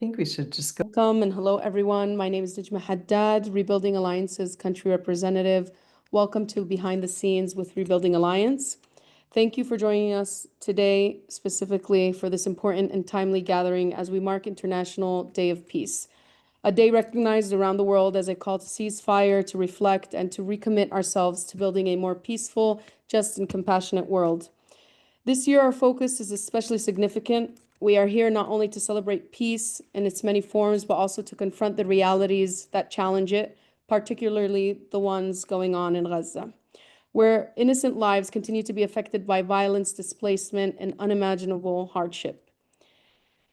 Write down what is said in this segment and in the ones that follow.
think we should just go. Welcome and hello, everyone. My name is Nejmah Haddad, Rebuilding Alliance's country representative. Welcome to Behind the Scenes with Rebuilding Alliance. Thank you for joining us today, specifically for this important and timely gathering as we mark International Day of Peace, a day recognized around the world as a call to cease fire, to reflect, and to recommit ourselves to building a more peaceful, just, and compassionate world. This year, our focus is especially significant. We are here not only to celebrate peace in its many forms, but also to confront the realities that challenge it, particularly the ones going on in Gaza, where innocent lives continue to be affected by violence, displacement, and unimaginable hardship.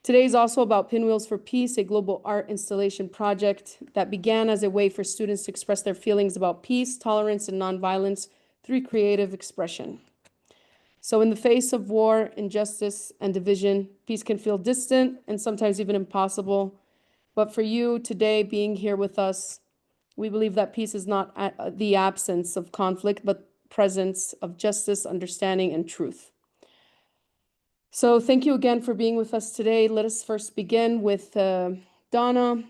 Today is also about Pinwheels for Peace, a global art installation project that began as a way for students to express their feelings about peace, tolerance, and nonviolence through creative expression. So in the face of war, injustice, and division, peace can feel distant and sometimes even impossible. But for you today, being here with us, we believe that peace is not the absence of conflict, but presence of justice, understanding, and truth. So thank you again for being with us today. Let us first begin with Donna,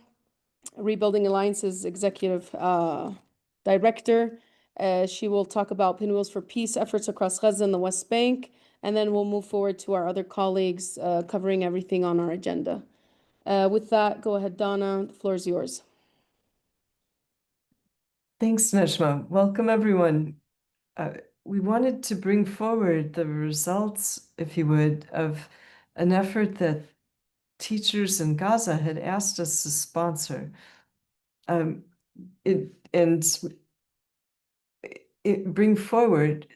Rebuilding Alliance's executive director. She will talk about Pinwheels for Peace efforts across Gaza and the West Bank, and then we'll move forward to our other colleagues covering everything on our agenda. With that, go ahead, Donna. The floor is yours. Thanks, Nejmah. Welcome, everyone. We wanted to bring forward the results, if you would, of an effort that teachers in Gaza had asked us to sponsor.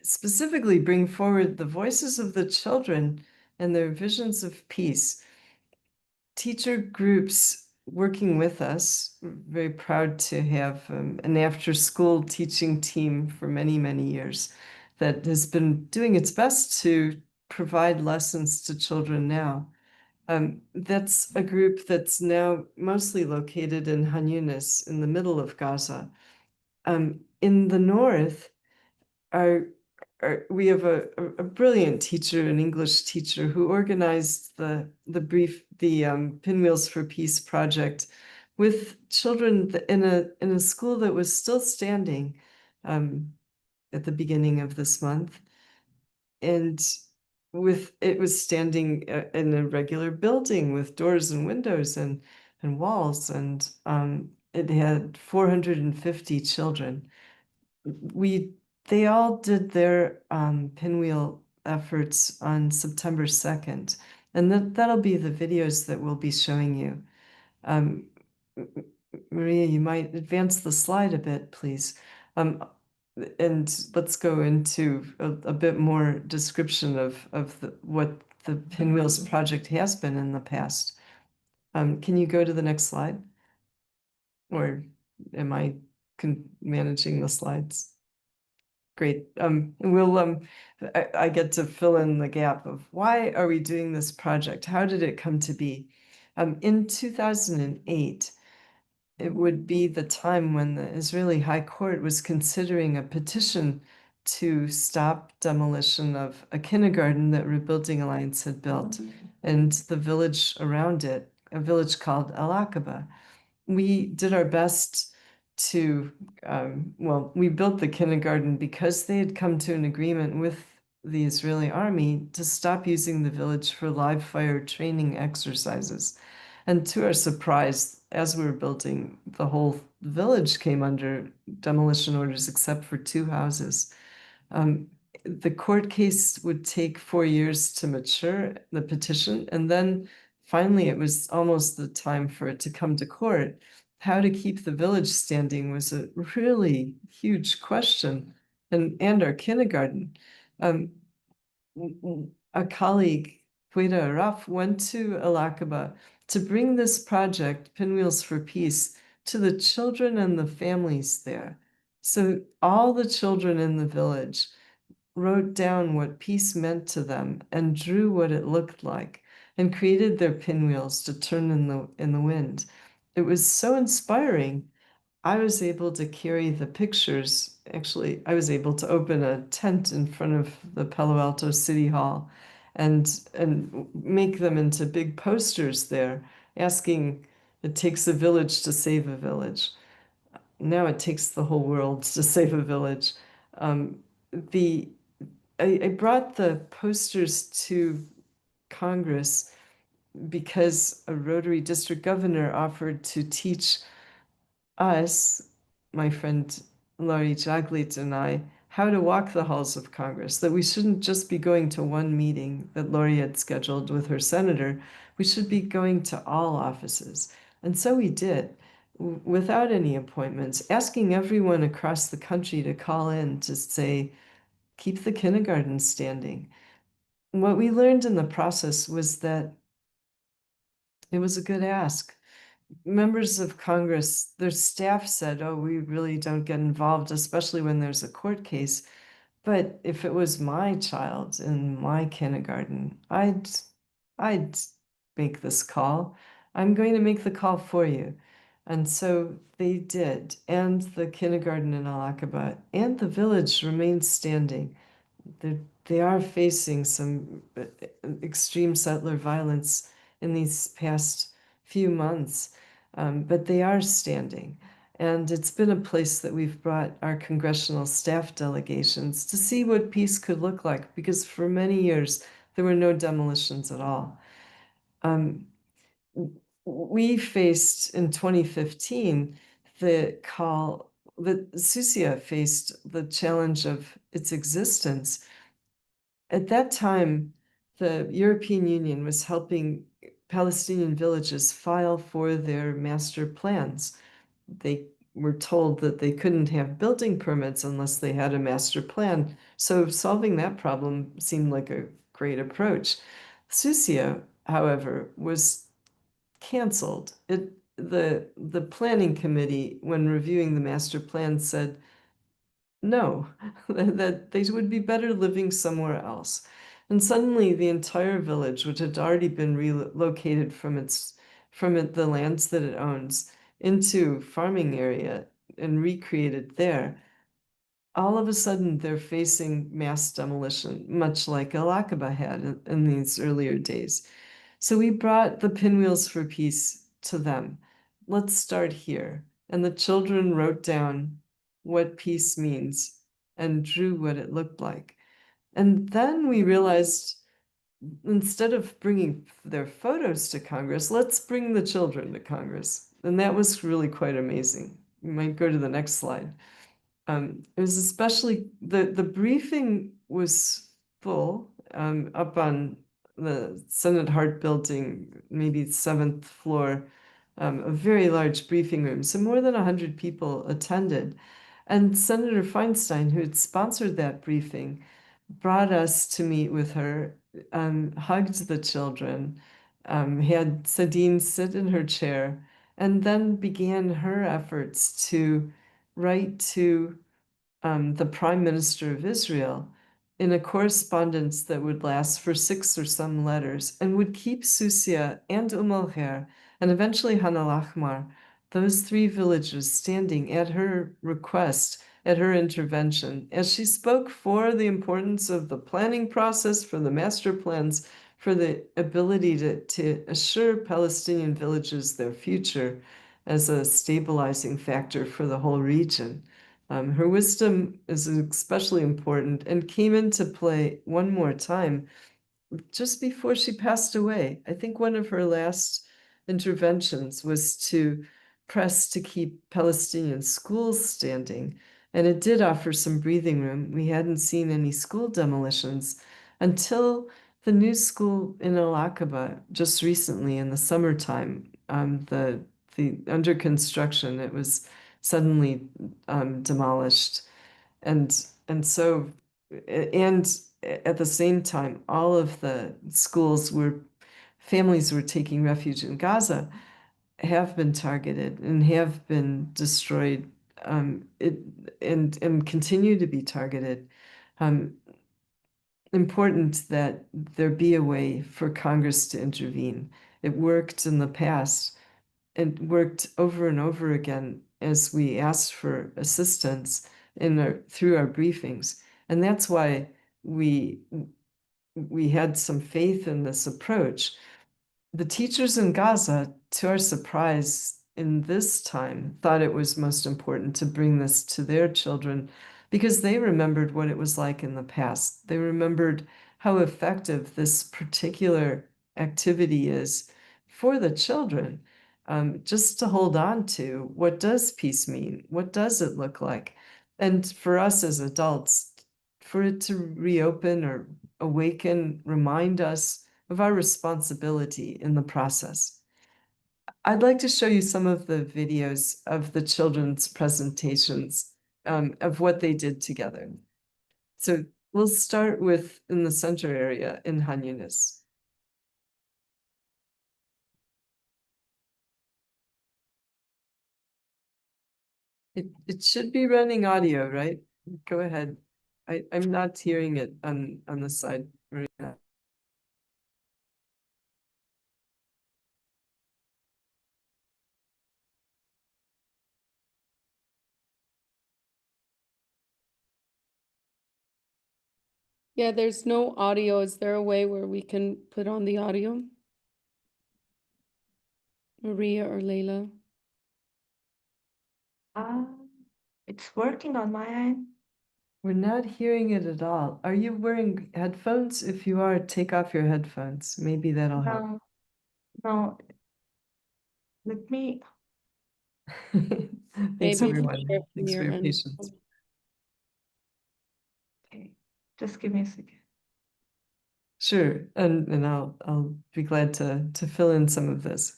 Specifically bring forward the voices of the children and their visions of peace. Teacher groups working with us, very proud to have an after-school teaching team for many, many years that has been doing its best to provide lessons to children now. That's a group that's now mostly located in Han Yunis, in the middle of Gaza. In the north, we have a brilliant teacher, an English teacher, who organized the Pinwheels for Peace project with children in a school that was still standing at the beginning of this month, and it was standing in a regular building with doors and windows and walls, and it had 450 children. They all did their pinwheel efforts on September 2nd, and that'll be the videos that we'll be showing you. Maria, you might advance the slide a bit, please. And let's go into a bit more description of what the Pinwheels project has been in the past. Can you go to the next slide? Or am I managing the slides? Great. I get to fill in the gap of why are we doing this project? How did it come to be? In 2008, it would be the time when the Israeli High Court was considering a petition to stop demolition of a kindergarten that Rebuilding Alliance had built and the village around it, a village called Al Aqaba. We did our best to, we built the kindergarten because they had come to an agreement with the Israeli army to stop using the village for live fire training exercises. And to our surprise, as we were building, the whole village came under demolition orders except for 2 houses. The court case would take 4 years to mature, the petition, and then finally it was almost the time for it to come to court. How to keep the village standing was a really huge question, and our kindergarten. A colleague, Fueda Araf, went to Al Aqaba to bring this project, Pinwheels for Peace, to the children and the families there. So all the children in the village wrote down what peace meant to them and drew what it looked like and created their pinwheels to turn in the wind. It was so inspiring. I was able to carry the pictures. Actually, I was able to open a tent in front of the Palo Alto City Hall and make them into big posters there asking, it takes a village to save a village. Now it takes the whole world to save a village. Um, the I brought the posters to Congress because a Rotary district governor offered to teach us, my friend Laurie Jaglit and I, how to walk the halls of Congress, that we shouldn't just be going to one meeting that Laurie had scheduled with her senator. We should be going to all offices. And so we did, without any appointments, asking everyone across the country to call in to say, keep the kindergarten standing. What we learned in the process was that it was a good ask. Members of Congress, their staff said, oh, we really don't get involved, especially when there's a court case. But if it was my child in my kindergarten, I'd make this call. I'm going to make the call for you. And so they did. And the kindergarten in Al Aqaba and the village remained standing. They are facing some extreme settler violence in these past few months, but they are standing. And it's been a place that we've brought our congressional staff delegations to see what peace could look like, because for many years there were no demolitions at all. We faced in 2015 the call that Susia faced the challenge of its existence. At that time, the European Union was helping Palestinian villages file for their master plans. They were told that they couldn't have building permits unless they had a master plan. So solving that problem seemed like a great approach. Susia, however, was canceled. The planning committee, when reviewing the master plan, said no, that they would be better living somewhere else. And suddenly the entire village, which had already been relocated from the lands that it owns into farming area and recreated there, all of a sudden they're facing mass demolition, much like Al Aqaba had in these earlier days. So we brought the Pinwheels for Peace to them. Let's start here. And the children wrote down what peace means and drew what it looked like. And then we realized, instead of bringing their photos to Congress, let's bring the children to Congress. And that was really quite amazing. You might go to the next slide. It was especially, the briefing was full, up on the Senate Hart Building, maybe 7th floor, a very large briefing room. So more than 100 people attended. And Senator Feinstein, who had sponsored that briefing, brought us to meet with her, hugged the children, had Sadine sit in her chair, and then began her efforts to write to the Prime Minister of Israel in a correspondence that would last for 6 or some letters and would keep Susia and Al-Khair and eventually Han al-Ahmar, those 3 villages, standing at her request, at her intervention, as she spoke for the importance of the planning process, for the master plans, for the ability to assure Palestinian villages their future as a stabilizing factor for the whole region. Her wisdom is especially important and came into play one more time just before she passed away. I think one of her last interventions was to press to keep Palestinian schools standing, and it did offer some breathing room. We hadn't seen any school demolitions until the new school in Al Aqaba just recently in the summertime. The under construction, it was suddenly demolished, and so and at the same time, all of the families were taking refuge in Gaza have been targeted and have been destroyed, and continue to be targeted. Um, Important that there be a way for Congress to intervene. It worked in the past. It worked over and over again as we asked for assistance through our briefings. And that's why we had some faith in this approach. the teachers in Gaza, to our surprise, in this time, thought it was most important to bring this to their children because they remembered what it was like in the past. They remembered how effective this particular activity is for the children, just to hold on to what does peace mean? What does it look like? And for us as adults, for it to reopen or awaken, remind us of our responsibility in the process. I'd like to show you some of the videos of the children's presentations of what they did together. So we'll start with in the center area in Han Yunis. It should be running audio, right? Go ahead. I'm not hearing it on the side, Maria. Yeah, there's no audio. Is there a way where we can put on the audio? Maria or Layla? It's working on my end. We're not hearing it at all. Are you wearing headphones? If you are, take off your headphones. Maybe that'll help. No, no. Let me. Thanks, Maybe everyone. share from Thanks for your your end. patience. Okay, just give me a second. Sure, and I'll be glad to fill in some of this.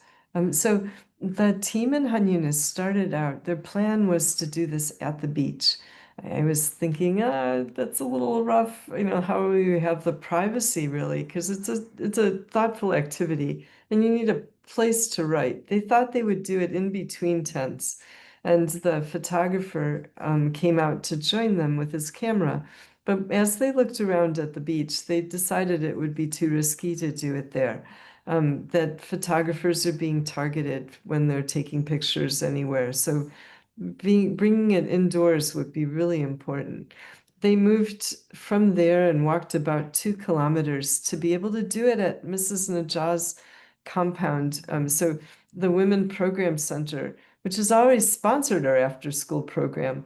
So the team in Han Yunis started out, their plan was to do this at the beach. I was thinking, that's a little rough, how will you have the privacy really? Because it's a thoughtful activity and you need a place to write. They thought they would do it in between tents. And the photographer came out to join them with his camera. But as they looked around at the beach, they decided it would be too risky to do it there. That photographers are being targeted when they're taking pictures anywhere. So bringing it indoors would be really important. They moved from there and walked about 2 kilometers to be able to do it at Mrs. Nejmah's compound. So the Women Program Center, which has always sponsored our after-school program,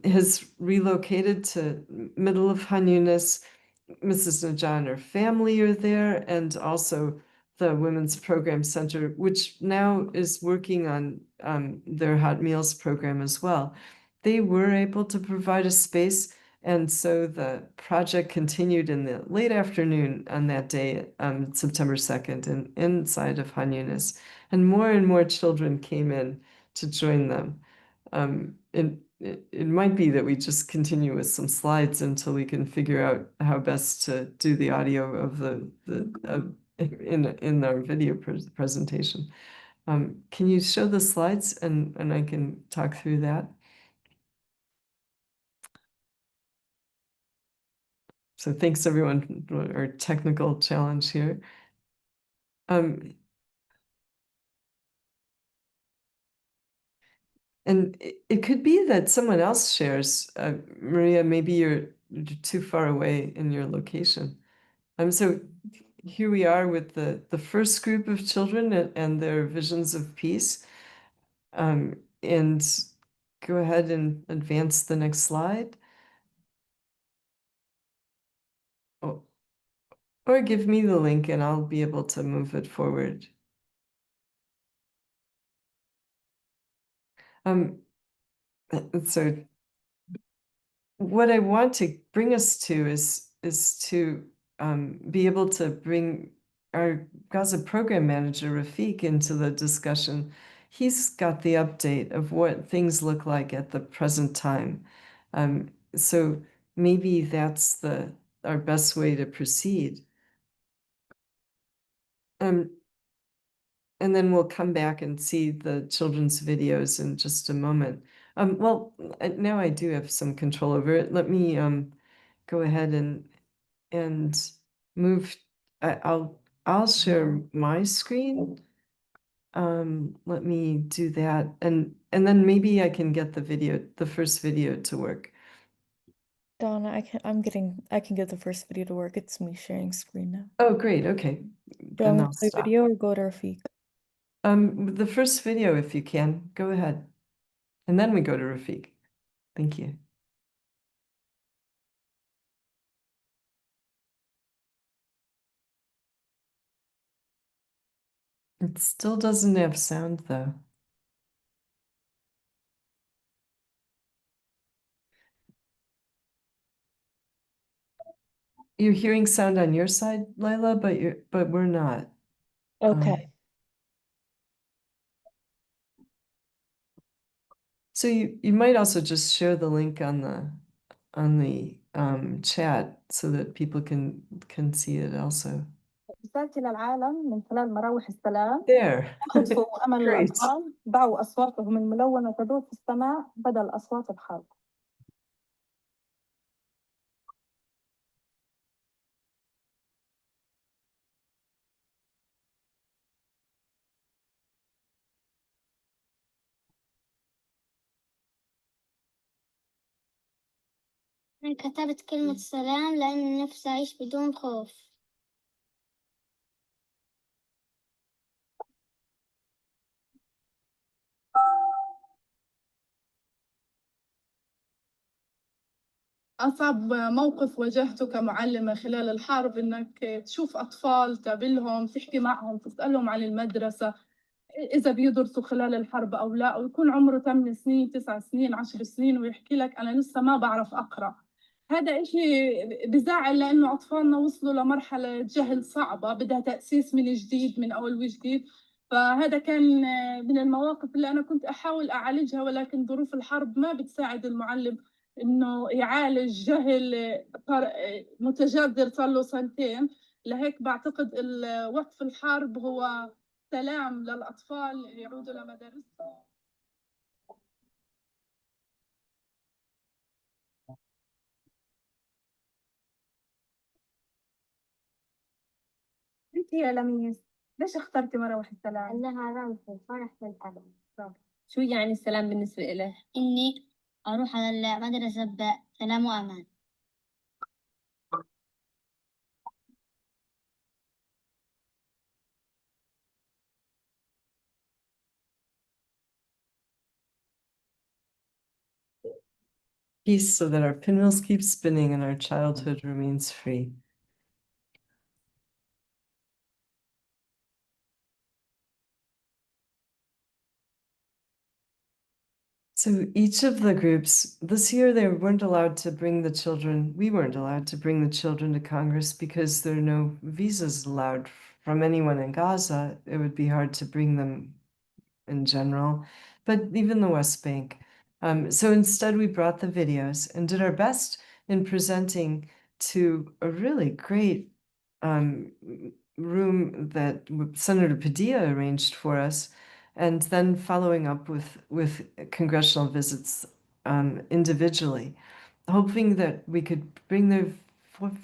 has relocated to middle of Han Yunis. Mrs. Najah and her family are there, and also the Women's Program Center, which now is working on their hot meals program as well. They were able to provide a space, and so the project continued in the late afternoon on that day, September 2nd, and inside of Han Yunis. And more children came in to join them. It might be that we just continue with some slides until we can figure out how best to do the audio of in our video presentation. Can you show the slides and I can talk through that? So thanks everyone for our technical challenge here. And it could be that someone else shares. Maria, maybe you're too far away in your location. So here we are with the first group of children and their visions of peace. And go ahead and advance the next slide. Oh, or give me the link and I'll be able to move it forward. So what I want to bring us to is to be able to bring our Gaza program manager, Rafiq, into the discussion. He's got the update of what things look like at the present time. So maybe that's our best way to proceed. And then we'll come back and see the children's videos in just a moment. Well, now I do have some control over it. Let me go ahead and move. I'll share my screen. Let me do that, and then maybe I can get the first video to work. Donna, I can get the first video to work. It's me sharing screen now. Oh, great. Okay. and want I'll to play stop. video or go to Rafiq? The first video, if you can, go ahead. And then we go to Rafiq. Thank you. It still doesn't have sound though. You're hearing sound on your side, Layla, but we're not. Okay. So you might also just share the link on the chat so that people can see it also. رسالتي للعالم من خلال مراوح السلام There. أطفئوا أمل Great. الأطفال ضعوا أصواتهم الملونة تدور في السماء بدل أصوات الحرب. أنا كتبت كلمة سلام لأن نفسي أعيش بدون خوف. أصعب موقف واجهته كمعلمة خلال الحرب إنك تشوف أطفال تقابلهم تحكي معهم تسألهم عن المدرسة إذا بيدرسوا خلال الحرب أو لا، أو يكون عمره 8 سنين 9 سنين 10 سنين ويحكي لك أنا لسه ما بعرف أقرأ. هذا إشي بزعل لأنه أطفالنا وصلوا لمرحلة جهل صعبة بدها تأسيس من جديد من أول وجديد. فهذا كان من المواقف اللي أنا كنت أحاول أعالجها، ولكن ظروف الحرب ما بتساعد المعلم إنه يعالج جهل متجذر صار له سنتين. لهيك بعتقد وقف الحرب هو سلام للأطفال يعودوا لمدارسهم. أنت يا لميس ليش اخترتي مراوح السلام؟ لأنها رمز الفرح والأمل. شو يعني السلام بالنسبة إلك؟ إني أروح على المدرسة بسلام وأمان. Peace so that our pinwheels keep spinning and our childhood remains free. So each of the groups, this year they weren't allowed to bring the children, we weren't allowed to bring the children to Congress because there are no visas allowed from anyone in Gaza. It would be hard to bring them in general, but even the West Bank. So instead we brought the videos and did our best in presenting to a really great room that Senator Padilla arranged for us, and then following up with congressional visits individually, hoping that we could bring their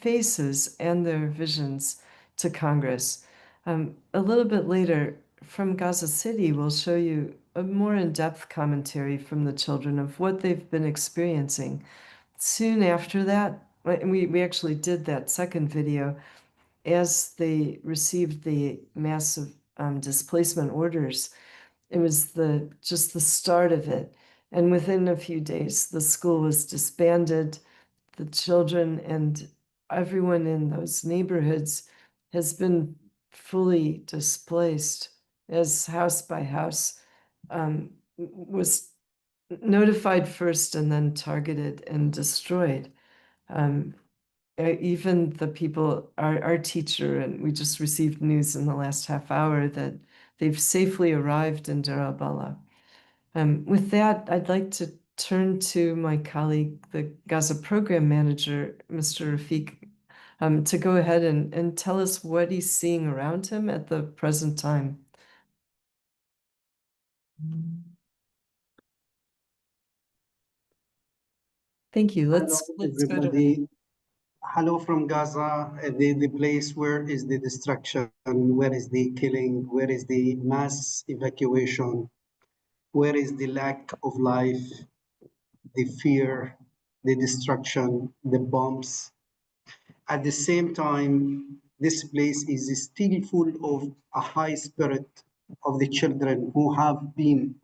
faces and their visions to Congress. A little bit later, from Gaza City, we'll show you a more in-depth commentary from the children of what they've been experiencing. Soon after that, we actually did that second video as they received the massive displacement orders. It was just the start of it. And within a few days, the school was disbanded. The children and everyone in those neighborhoods has been fully displaced as house by house was notified first and then targeted and destroyed. Even the people, our teacher, and we just received news in the last half hour that they've safely arrived in Deir al-Balah. With that, I'd like to turn to my colleague, the Gaza program manager, Mr. Rafiq, to go ahead and tell us what he's seeing around him at the present time. Thank you. Let's go to Everybody. Hello from Gaza, the place where is the destruction, where is the killing, where is the mass evacuation, where is the lack of life, the fear, the destruction, the bombs. At the same time, this place is still full of a high spirit of the children who have been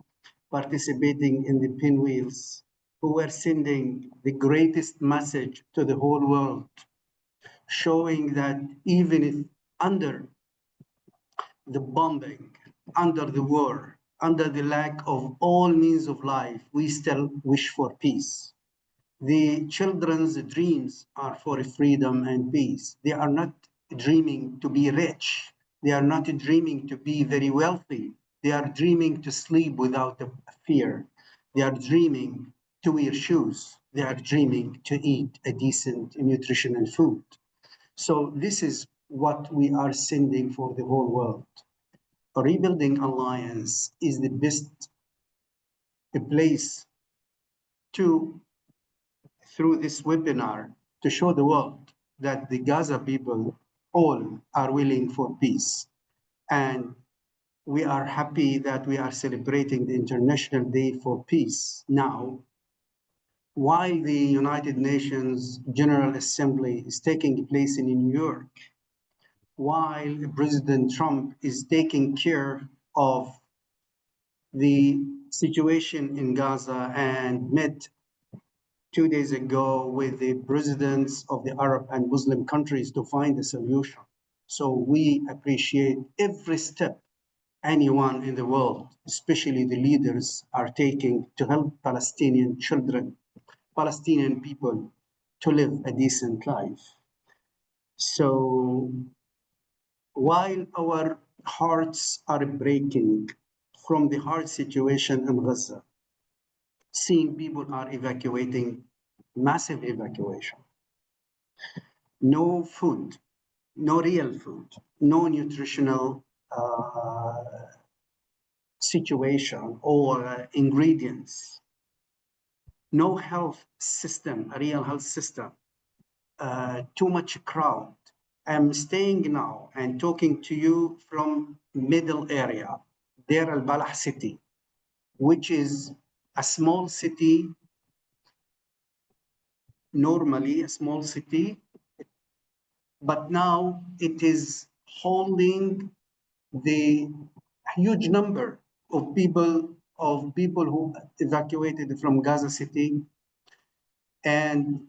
participating in the Pinwheels, who were sending the greatest message to the whole world, showing that even if under the bombing, under the war, under the lack of all means of life, we still wish for peace. The children's dreams are for freedom and peace. They are not dreaming to be rich. They are not dreaming to be very wealthy. They are dreaming to sleep without a fear. They are dreaming to wear shoes. They are dreaming to eat a decent nutritional food. So this is what we are sending for the whole world. A rebuilding alliance is the best place to, through this webinar, to show the world that the Gaza people all are willing for peace. And we are happy that we are celebrating the International Day for Peace now, while the United Nations General Assembly is taking place in New York, while President Trump is taking care of the situation in Gaza and met 2 days ago with the presidents of the Arab and Muslim countries to find a solution. So we appreciate every step anyone in the world, especially the leaders, are taking to help Palestinian children, Palestinian people, to live a decent life. So while our hearts are breaking from the hard situation in Gaza, seeing people are evacuating, massive evacuation, no food, no real food, no nutritional situation or ingredients, no health system, a real health system, too much crowd. I'm staying now and talking to you from middle area, Deir al-Balah city, which is a small city, normally a small city, but now it is holding the huge number of people who evacuated from Gaza City. And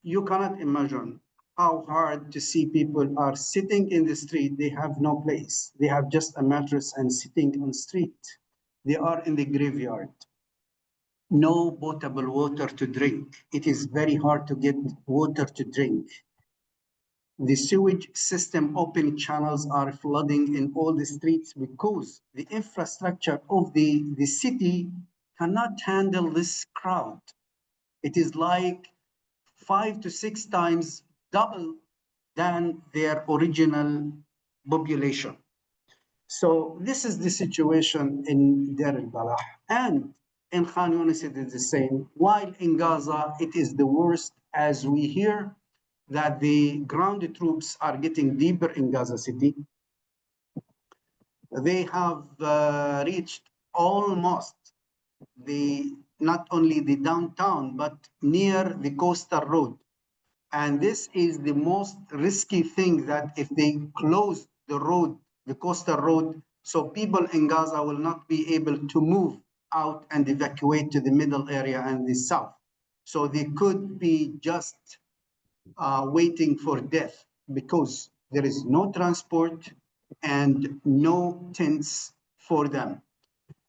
you cannot imagine how hard to see people are sitting in the street. They have no place. They have just a mattress and sitting on the street. They are in the graveyard. No potable water to drink. It is very hard to get water to drink. The sewage system open channels are flooding in all the streets because the infrastructure of the city cannot handle this crowd. It is like 5 to 6 times double than their original population. So this is the situation in Deir al-Balah. And in Khan Yunis it is the same. While in Gaza it is the worst, as we hear that the ground troops are getting deeper in Gaza City. They have reached almost not only the downtown, but near the coastal road. And this is the most risky thing, that if they close the road, the coastal road, so people in Gaza will not be able to move out and evacuate to the middle area and the south. So they could be just waiting for death because there is no transport and no tents for them.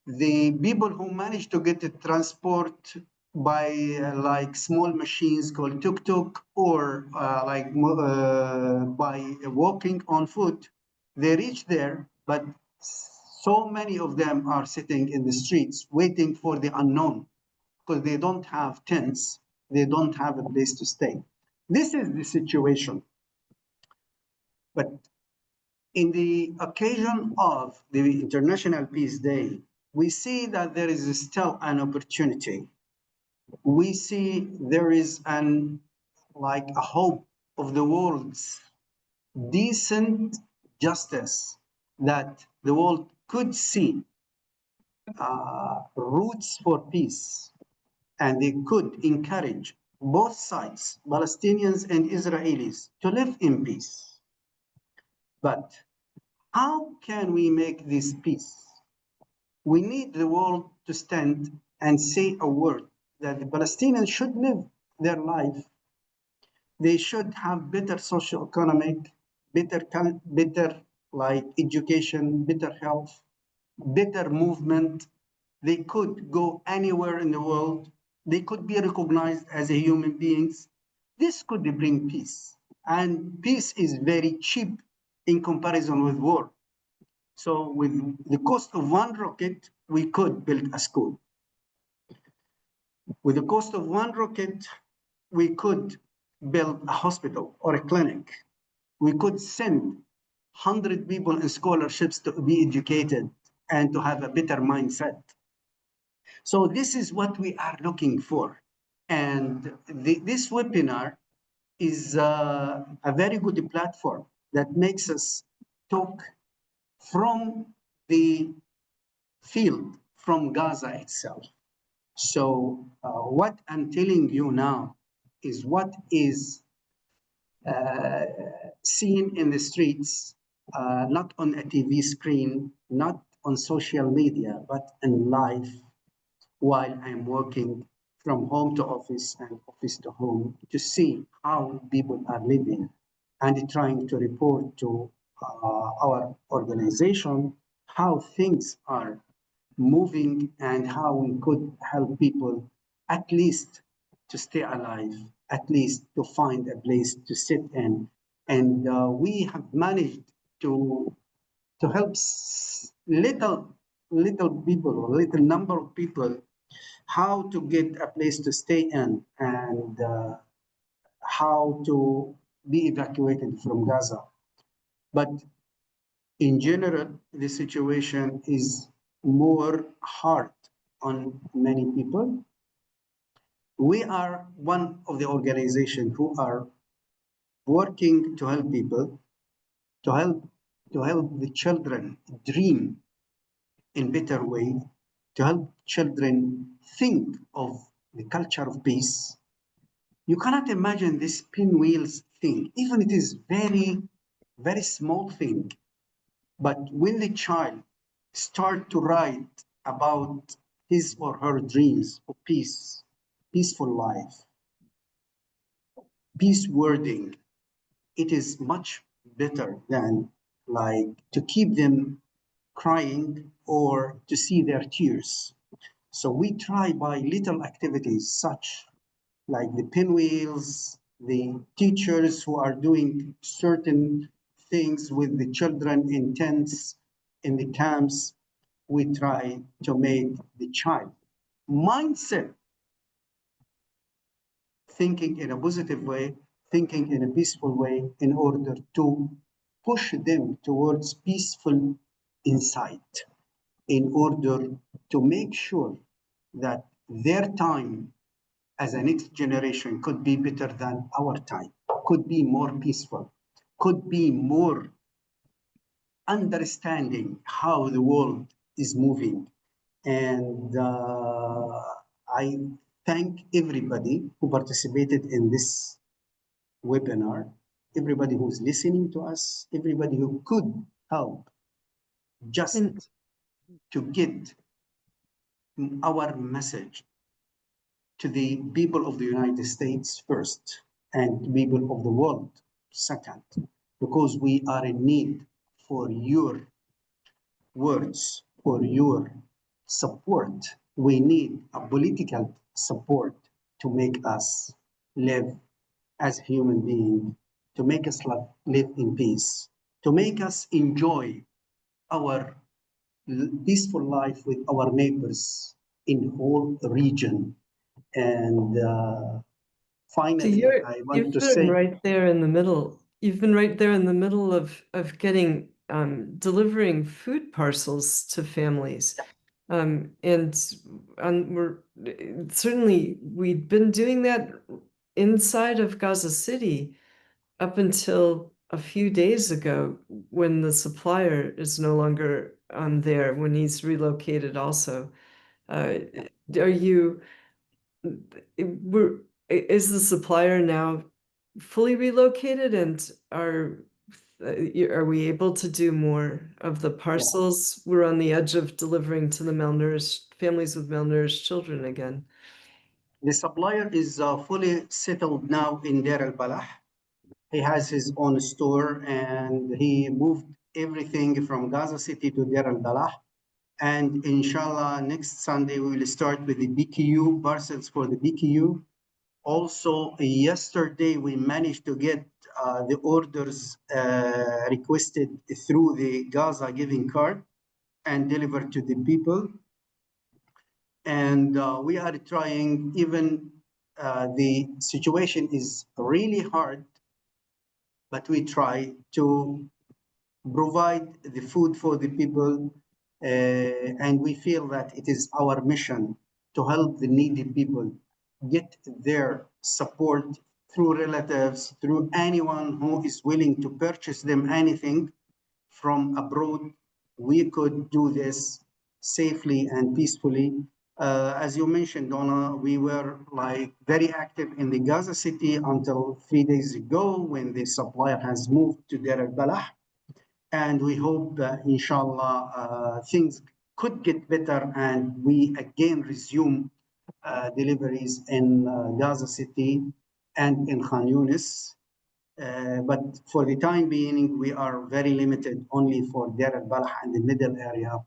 The people who manage to get the transport by like small machines called tuk-tuk or by walking on foot, they reach there, but so many of them are sitting in the streets waiting for the unknown because they don't have tents, they don't have a place to stay. This is the situation. But in the occasion of the International Peace Day, we see that there is still an opportunity. We see there is a hope of the world's decent justice, that the world could see roots for peace, and they could encourage both sides, Palestinians and Israelis, to live in peace. But how can we make this peace? We need the world to stand and say a word that the Palestinians should live their life. They should have better socio-economic, better like education, better health, better movement. They could go anywhere in the world. They could be recognized as a human beings. This could bring peace. And peace is very cheap in comparison with war. So with the cost of one rocket, we could build a school. With the cost of one rocket, we could build a hospital or a clinic. We could send 100 people in scholarships to be educated and to have a better mindset. So this is what we are looking for. And this webinar is a very good platform that makes us talk from the field, from Gaza itself. So what I'm telling you now is what is seen in the streets, not on a TV screen, not on social media, but in life while I'm working from home to office and office to home to see how people are living and trying to report to our organization how things are moving and how we could help people at least to stay alive, at least to find a place to sit in. And we have managed to help little people or little number of people how to get a place to stay in and how to be evacuated from Gaza. But in general, the situation is more hard on many people. We are one of the organizations who are working to help people, to help the children dream in better way, to help children think of the culture of peace. You cannot imagine this pinwheels thing, even it is very, very small thing. But when the child start to write about his or her dreams of peace, peaceful life, peace wording, it is much better than like to keep them crying or to see their tears. So we try by little activities such like the pinwheels, the teachers who are doing certain things with the children in tents, in the camps, we try to make the child mindset thinking in a positive way, thinking in a peaceful way in order to push them towards peaceful insight, in order to make sure that their time as a next generation could be better than our time, could be more peaceful, could be more understanding how the world is moving. And I thank everybody who participated in this webinar, everybody who's listening to us, everybody who could help just to get our message to the people of the United States first and people of the world second, because we are in need for your words, for your support. We need a political support to make us live as human beings, to make us live in peace, to make us enjoy our peaceful life with our neighbors in the whole region. And So finally, I want you've to been say, right there in the middle. You've been right there in the middle of getting delivering food parcels to families. And we're certainly we've been doing that inside of Gaza City up until a few days ago when the supplier is no longer there, when he's relocated also. Are you, is the supplier now fully relocated, and are we able to do more of the parcels? We're on the edge of delivering to the malnourished families with malnourished children again. The supplier is fully settled now in Deir al-Balah. He has his own store and he moved everything from Gaza City to Deir al-Balah. And inshallah, next Sunday, we will start with the BQU, parcels for the BQU. Also, yesterday, we managed to get the orders requested through the Gaza giving card and delivered to the people. And we are trying, even the situation is really hard, but we try to provide the food for the people. And we feel that it is our mission to help the needy people get their support through relatives, through anyone who is willing to purchase them anything from abroad. We could do this safely and peacefully. As you mentioned, Donna, we were like very active in the Gaza City until 3 days ago when the supplier has moved to Deir al-Balah. And we hope that, inshallah, things could get better and we again resume deliveries in Gaza City and in Khan Yunis. But for the time being, we are very limited only for Deir al-Balah and the middle area.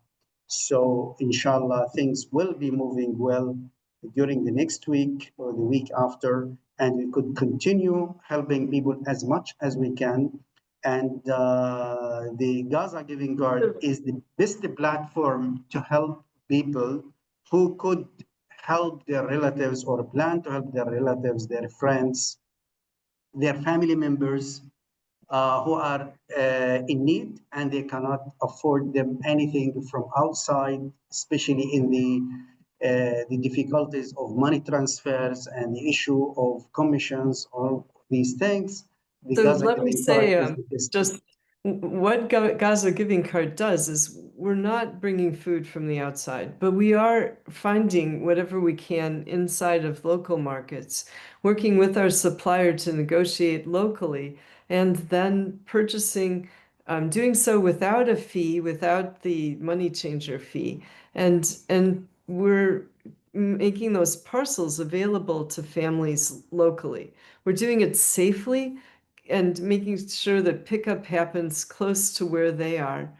So inshallah, things will be moving well during the next week or the week after, and we could continue helping people as much as we can. And the Gaza Giving Card is the best platform to help people who could help their relatives or plan to help their relatives, their friends, their family members who are in need and they cannot afford them anything from outside, especially in the difficulties of money transfers and the issue of commissions, all these things. The So Gaza let me Giving say, Card is the best. just what Gaza Giving Card does is we're not bringing food from the outside, but we are finding whatever we can inside of local markets, working with our supplier to negotiate locally, and then purchasing, doing so without a fee, without the money changer fee. And we're making those parcels available to families locally. We're doing it safely and making sure that pickup happens close to where they are,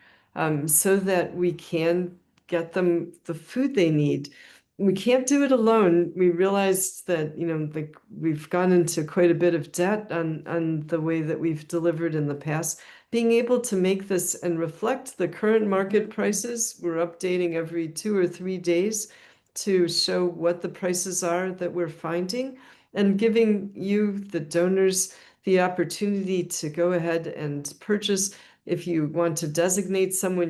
so that we can get them the food they need. We can't do it alone. We realized that, like we've gone into quite a bit of debt on the way that we've delivered in the past. Being able to make this and reflect the current market prices, we're updating every 2 or 3 days to show what the prices are that we're finding, and giving you, the donors, the opportunity to go ahead and purchase. If you want to designate someone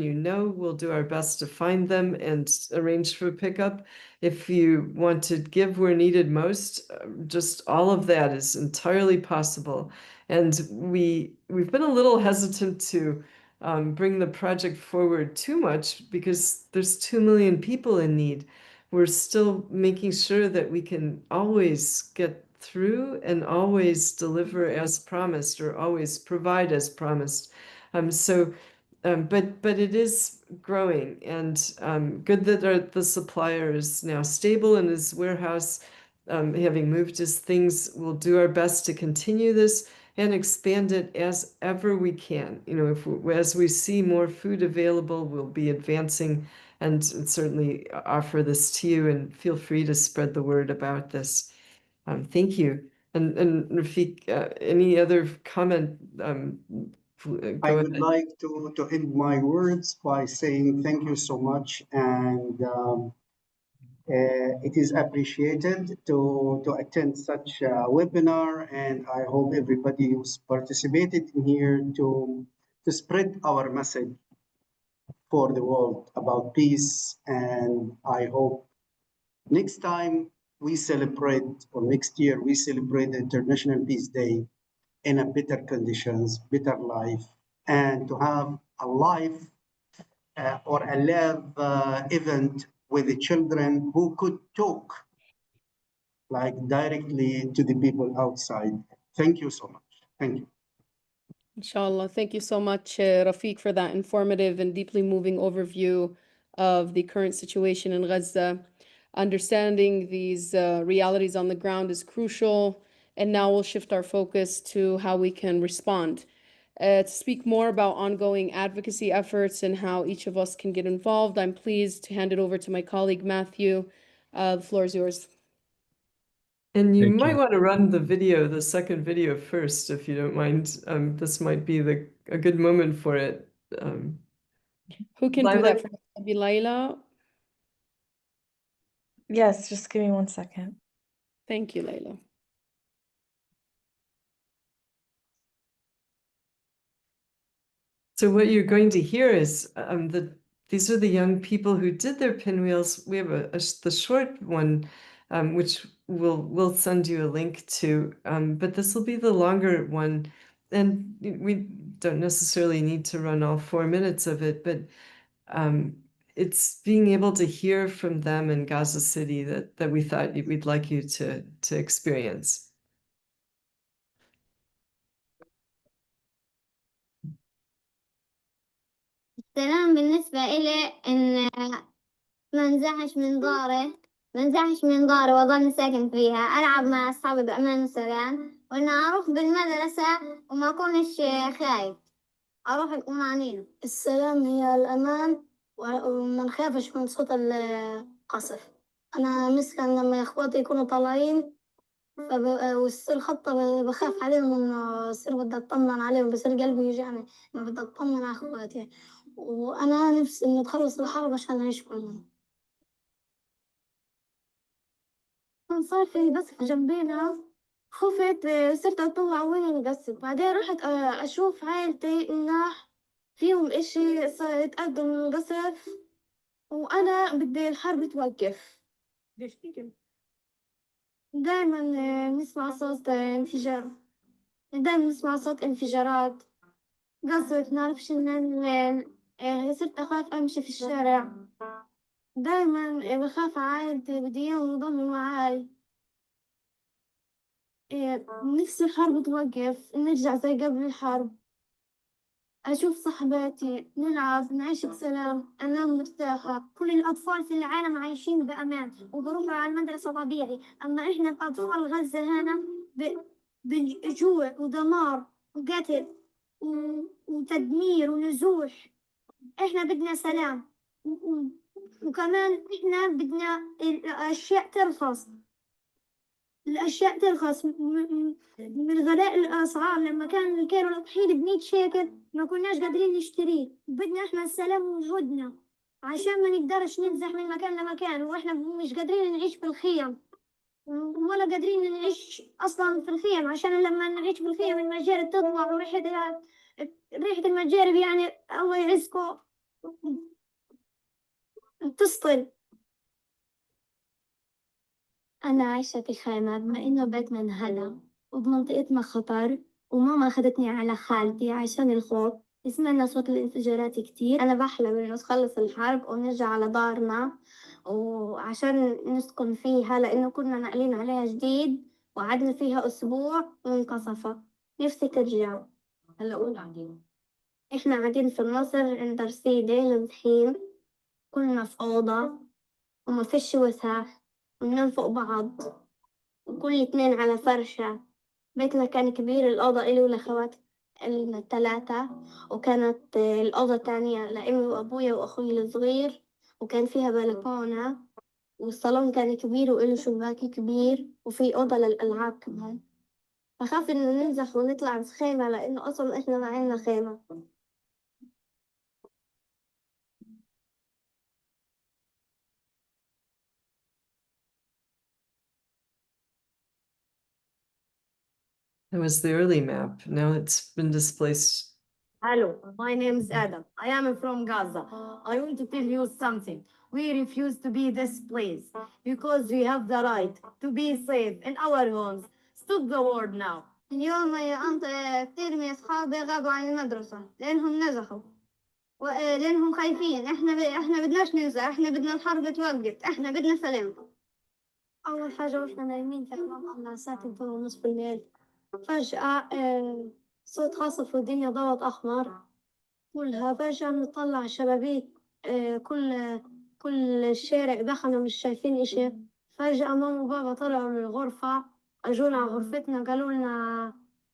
we'll do our best to find them and arrange for pickup. If you want to give where needed most, just all of that is entirely possible. And we've been a little hesitant to bring the project forward too much because there's 2 million people in need. We're still making sure that we can always get through and always deliver as promised, or always provide as promised. But it is growing, and good that the supplier is now stable in his warehouse, having moved his things. We'll do our best to continue this and expand it as ever we can. As we see more food available, we'll be advancing and certainly offer this to you, and feel free to spread the word about this. Thank you. And Rafiq, any other comment? I Go would ahead. like to end my words by saying thank you so much, and it is appreciated to attend such a webinar, and I hope everybody who's participated in here to spread our message for the world about peace. And I hope next time we celebrate, or next year we celebrate the International Peace Day in a better conditions, better life, and to have a life or a live event with the children who could talk like directly to the people outside. Thank you so much. Thank you. Inshallah. Thank you so much, Rafiq, for that informative and deeply moving overview of the current situation in Gaza. Understanding these realities on the ground is crucial. And now we'll shift our focus to how we can respond. To speak more about ongoing advocacy efforts and how each of us can get involved, I'm pleased to hand it over to my colleague, Matthew. The floor is yours. And you Thank might you. want to run the second video first, if you don't mind. This might be a good moment for it. Who can do Lila? that for us? Maybe Layla? Yes, just give me 1 second. Thank you, Layla. So what you're going to hear is these are the young people who did their pinwheels. We have the short one, which we'll send you a link to, but this will be the longer one, and we don't necessarily need to run all 4 minutes of it, but it's being able to hear from them in Gaza City that we thought we'd like you to experience. السلام بالنسبة إلي إن ما انزعش من داري وأظل ساكن فيها، ألعب مع أصحابي بأمان وسلام، وإن أروح بالمدرسة وما أكونش خايف، أروح الطمأنينة. السلام هي الأمان وما نخافش من صوت القصف. أنا مسكن لما إخواتي يكونوا طالعين ويصير خطة بخاف عليهم إنه يصير بدي أطمن عليهم، بصير قلبي يوجعني إنه بدي أطمن على إخواتي، وأنا نفسي إنه تخلص الحرب عشان نعيش كلنا. صار في قصف جنبينا، خفت، صرت أطلع وين القصف، بعدين رحت أشوف عائلتي إنه فيهم إشي صار يتقدم من القصف، وأنا بدي الحرب توقف. ليش كده؟ دايما نسمع صوت انفجار، دايما نسمع صوت انفجارات، قصف نعرفش ننام وين، صرت أخاف أمشي في الشارع، دايما بخاف على عائلتي، بدي إياهم يضلوا معاي. نفسي الحرب توقف، نرجع زي قبل الحرب، أشوف صحباتي، نلعب، نعيش بسلام، أنام مرتاحة. كل الأطفال في العالم عايشين بأمان وبروحوا على المدرسة طبيعي، أما إحنا أطفال غزة هنا بالجوع ودمار وقتل وتدمير ونزوح. إحنا بدنا سلام وكمان إحنا بدنا الأشياء ترخص. الأشياء ترخص من غلاء الأسعار، لما كان الكيلو الوحيد ب100 شيكل ما كناش قادرين نشتريه. بدنا إحنا السلام وجودنا عشان ما نقدرش ننزح من مكان لمكان، وإحنا مش قادرين نعيش في الخيم ولا قادرين نعيش أصلا في الخيم، عشان لما نعيش في الخيم المجاري تطلع وريحة المجاري يعني الله يعزكم تسطل. أنا عايشة في خيمة بما إنه بيتنا انهدم وبمنطقتنا خطر، وماما أخدتني على خالتي عشان الخوف. سمعنا صوت الانفجارات كتير، أنا بحلم إنه تخلص الحرب ونرجع على دارنا وعشان نسكن فيها، لأنه كنا ناقلين عليها جديد وقعدنا فيها أسبوع وانقصفت. نفسي ترجع. هلا قول قاعدين. إحنا قاعدين في النصر عند رصيدة نازحين، كلنا في أوضة وما فيش وسع وننام فوق بعض وكل 2 على فرشة. بيتنا كان كبير، الأوضة إلي والأخوات ال3، وكانت الأوضة التانية لأمي وأبويا وأخوي الصغير، وكان فيها بلكونة، والصالون كان كبير وإله شباك كبير وفي أوضة للألعاب كمان. بخاف إنه ننزح ونطلع في خيمة لأنه أصلا إحنا ما عنا خيمة. That was the early map. Now it's been displaced. Hello, my name is Adam. I am from Gaza. I want to tell you something. We refuse to be displaced because we have the right to be safe in our homes. Stop the war now. اليوم كتير من أصحابي غابوا عن المدرسة لأنهم نزحوا لأنهم خايفين. إحنا بدناش ننزح، إحنا بدنا الحرب توقف، إحنا بدنا سلام. أول حاجة وإحنا نايمين في حمام على الساعة 2:30 بالليل، فجأة صوت عاصف والدنيا ضوت أحمر كلها. فجأة بنطلع على الشبابيك، كل الشارع دخلوا مش شايفين إشي. فجأة ماما وبابا طلعوا من الغرفة، أجونا على غرفتنا قالوا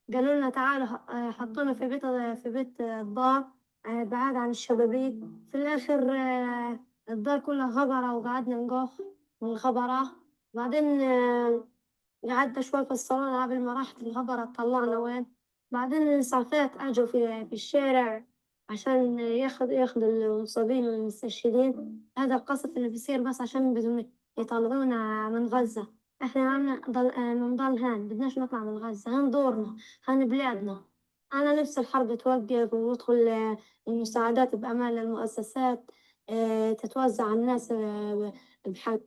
لنا تعالوا حطونا في بيت الدار بعاد عن الشبابيك. في الآخر الدار كلها خبرة وقعدنا نقخ من الخبرة. بعدين قعدنا شوي في الصالون قبل ما راحت الخبرة طلعنا وين. بعدين الإسعافات أجوا في الشارع عشان ياخدوا المصابين والمستشهدين. هذا القصف اللي بيصير بس عشان بدهم يطلعونا من غزة. إحنا عم نضل هان، بدناش نطلع من غزة، هان دورنا، هان بلادنا. أنا نفسي الحرب توقف ويدخل المساعدات بأمان للمؤسسات، تتوزع على الناس بحق.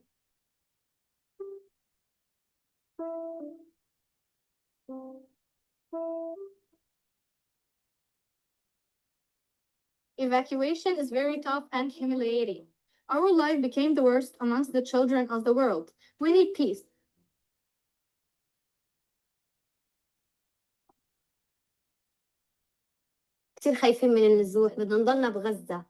Evacuation is very tough and humiliating. Our life became the worst amongst the children of the world. We need peace. كتير خايفين من النزوح، بدنا نضلنا بغزة.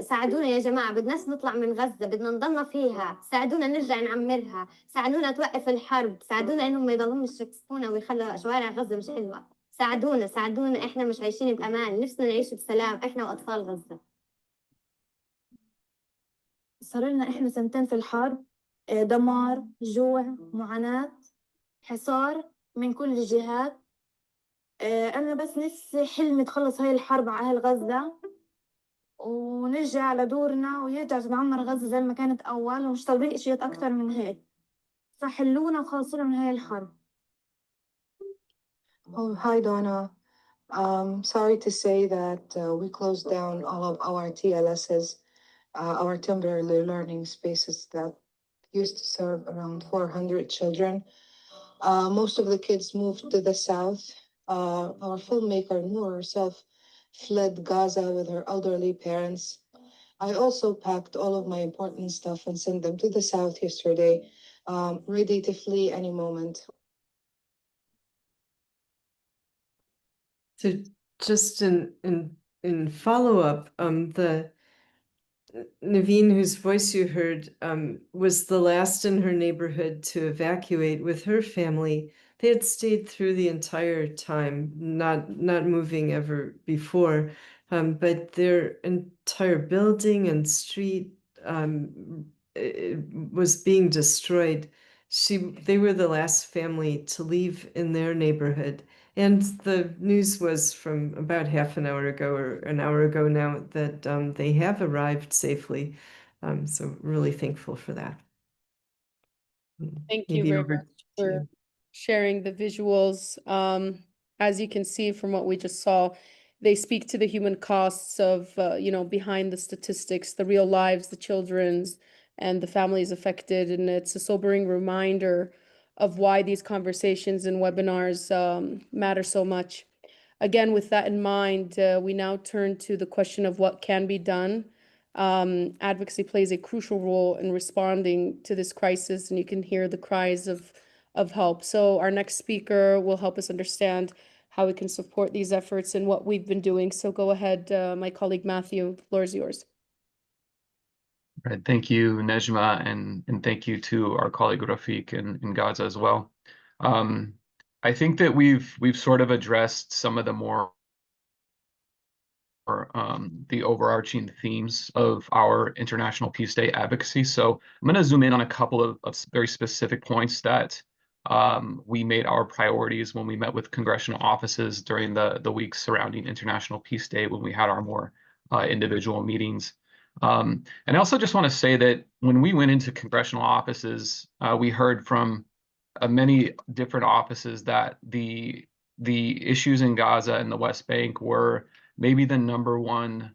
ساعدونا يا جماعة، بدناش نطلع من غزة، بدنا نضلنا فيها. ساعدونا نرجع نعمرها، ساعدونا توقف الحرب، ساعدونا إنهم ما يضلوش يكسفونا ويخلوا شوارع غزة مش حلوة. ساعدونا، إحنا مش عايشين بأمان، نفسنا نعيش بسلام إحنا وأطفال غزة. صار لنا إحنا سنتين في الحرب، دمار، جوع، معاناة، حصار من كل الجهات. أنا بس نفسي حلمي تخلص هاي الحرب على أهل غزة ونرجع لدورنا ويرجع تتعمر غزة زي ما كانت أول، ومش طالبين إشياء أكتر من هيك. فحلونا وخلصونا من هاي الحرب. Oh, hi, Donna. Sorry to say that we closed down all of our TLSs, our temporary learning spaces that used to serve around 400 children. Most of the kids moved to the south. Our filmmaker, Noor herself, fled Gaza with her elderly parents. I also packed all of my important stuff and sent them to the south yesterday, ready to flee any moment. So just in follow-up, the Naveen, whose voice you heard, was the last in her neighborhood to evacuate with her family. They had stayed through the entire time, not moving ever before, but their entire building and street was being destroyed. They were the last family to leave in their neighborhood. And the news was from about half an hour ago or an hour ago now that they have arrived safely. So really thankful for that. Thank you Maybe very over much to for you. sharing the visuals. As you can see from what we just saw, they speak to the human costs of, behind the statistics, the real lives, the children's, and the families affected. And it's a sobering reminder of why these conversations and webinars matter so much. Again, with that in mind, we now turn to the question of what can be done. Advocacy plays a crucial role in responding to this crisis, and you can hear the cries of help. So our next speaker will help us understand how we can support these efforts and what we've been doing. So go ahead, my colleague Matthew, the floor is yours. Right. Thank you, Nejmah, and thank you to our colleague Rafiq in Gaza as well. I think that we've sort of addressed some of the more the overarching themes of our International Peace Day advocacy. So I'm going to zoom in on a couple of very specific points that we made our priorities when we met with congressional offices during the weeks surrounding International Peace Day, when we had our more individual meetings. And I also just want to say that when we went into congressional offices, we heard from many different offices that the issues in Gaza and the West Bank were maybe the number one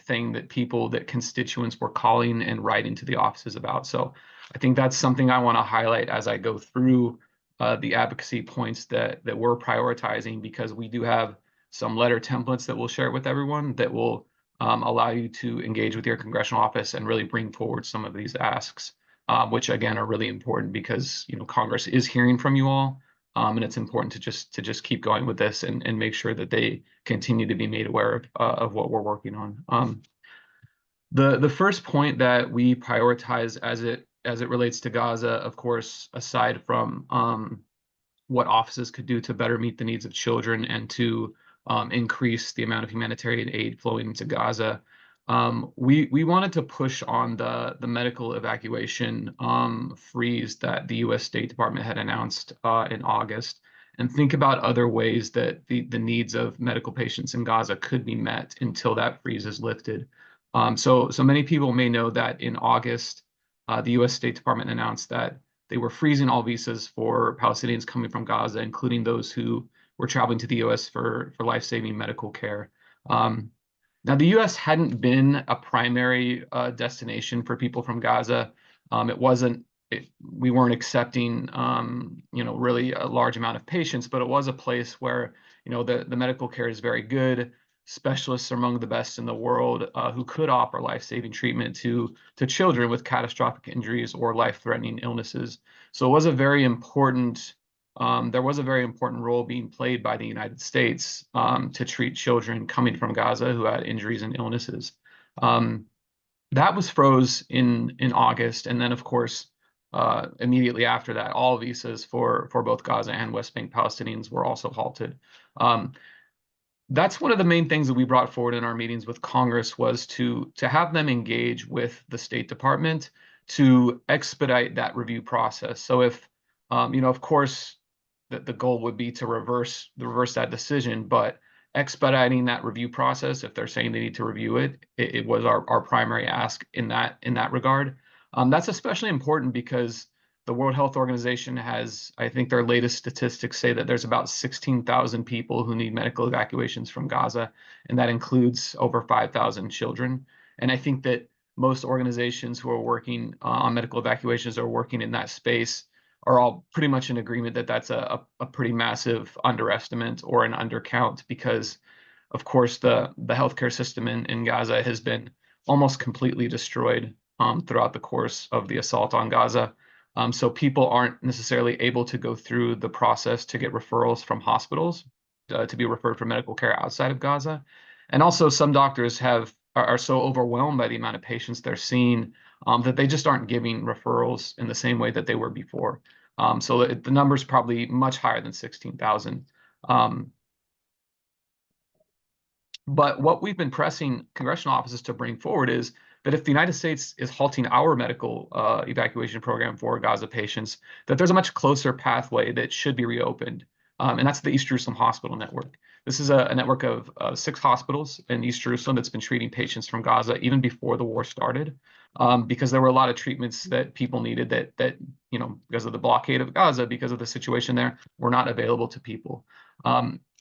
thing that constituents were calling and writing to the offices about. So I think that's something I want to highlight as I go through the advocacy points that we're prioritizing, because we do have some letter templates that we'll share with everyone that will allow you to engage with your congressional office and really bring forward some of these asks, which again are really important because Congress is hearing from you all. And it's important to just keep going with this and make sure that they continue to be made aware of what we're working on. The first point that we prioritize as it relates to Gaza, of course, aside from what offices could do to better meet the needs of children and to increase the amount of humanitarian aid flowing into Gaza, we wanted to push on the medical evacuation freeze that the U.S. State Department had announced in August, and think about other ways that the needs of medical patients in Gaza could be met until that freeze is lifted. So many people may know that in August, the U.S. State Department announced that they were freezing all visas for Palestinians coming from Gaza, including those who were traveling to the U.S. for life-saving medical care. Now, the U.S. hadn't been a primary destination for people from Gaza. We weren't accepting, really a large amount of patients, but it was a place where, the medical care is very good. Specialists are among the best in the world who could offer life-saving treatment to children with catastrophic injuries or life-threatening illnesses. So it was a very important, there was a very important role being played by the United States to treat children coming from Gaza who had injuries and illnesses. That was froze in August, and then of course, immediately after that, all visas for both Gaza and West Bank Palestinians were also halted. That's one of the main things that we brought forward in our meetings with Congress, was to have them engage with the State Department to expedite that review process. So if, of course, the goal would be to reverse that decision, but expediting that review process, if they're saying they need to review it, it was our primary ask in that regard. That's especially important because the World Health Organization has, I think their latest statistics say that there's about 16,000 people who need medical evacuations from Gaza, and that includes over 5,000 children. And I think that most organizations who are working on medical evacuations or working in that space are all pretty much in agreement that that's a pretty massive underestimate or an undercount, because, of course, the healthcare system in Gaza has been almost completely destroyed throughout the course of the assault on Gaza. So people aren't necessarily able to go through the process to get referrals from hospitals to be referred for medical care outside of Gaza. And also some doctors are so overwhelmed by the amount of patients they're seeing that they just aren't giving referrals in the same way that they were before. So the number's probably much higher than 16,000. But what we've been pressing congressional offices to bring forward is that if the United States is halting our medical evacuation program for Gaza patients, that there's a much closer pathway that should be reopened. And that's the East Jerusalem Hospital Network. This is a network of 6 hospitals in East Jerusalem that's been treating patients from Gaza even before the war started, because there were a lot of treatments that people needed that because of the blockade of Gaza, because of the situation there, were not available to people.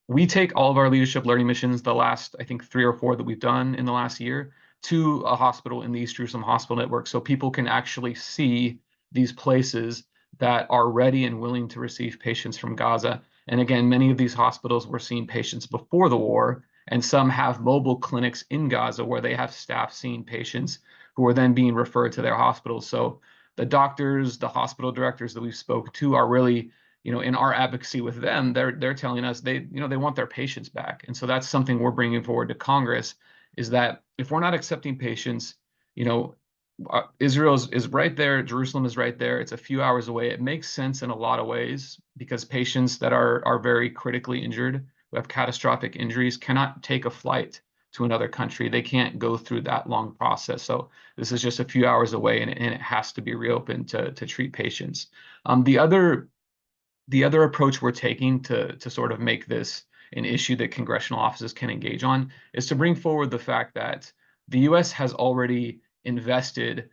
We take all of our leadership learning missions, the last, I think, 3 or 4 that we've done in the last year, to a hospital in the East Jerusalem Hospital Network, so people can actually see these places that are ready and willing to receive patients from Gaza. And again, many of these hospitals were seeing patients before the war, and some have mobile clinics in Gaza where they have staff seeing patients who are then being referred to their hospitals. So the doctors, the hospital directors that we've spoke to are really, in our advocacy with them, they're telling us they want their patients back. And so that's something we're bringing forward to Congress, is that if we're not accepting patients, Israel is right there, Jerusalem is right there, it's a few hours away. It makes sense in a lot of ways, because patients that are very critically injured, who have catastrophic injuries, cannot take a flight to another country. They can't go through that long process. So this is just a few hours away, and it has to be reopened to treat patients. The other approach we're taking to sort of make this an issue that congressional offices can engage on is to bring forward the fact that the U.S. has already invested,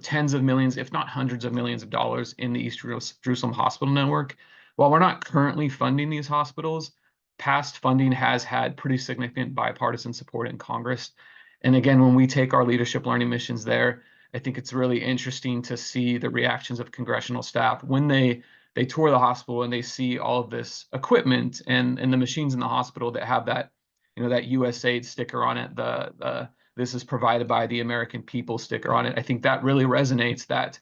tens of millions, if not hundreds of millions of dollars in the East Jerusalem Hospital Network. While we're not currently funding these hospitals, past funding has had pretty significant bipartisan support in Congress. And again, when we take our leadership learning missions there, I think it's really interesting to see the reactions of congressional staff when they tour the hospital and they see all of this equipment and the machines in the hospital that have that, that USAID sticker on it, the this is provided by the American people sticker on it. I think that really resonates, that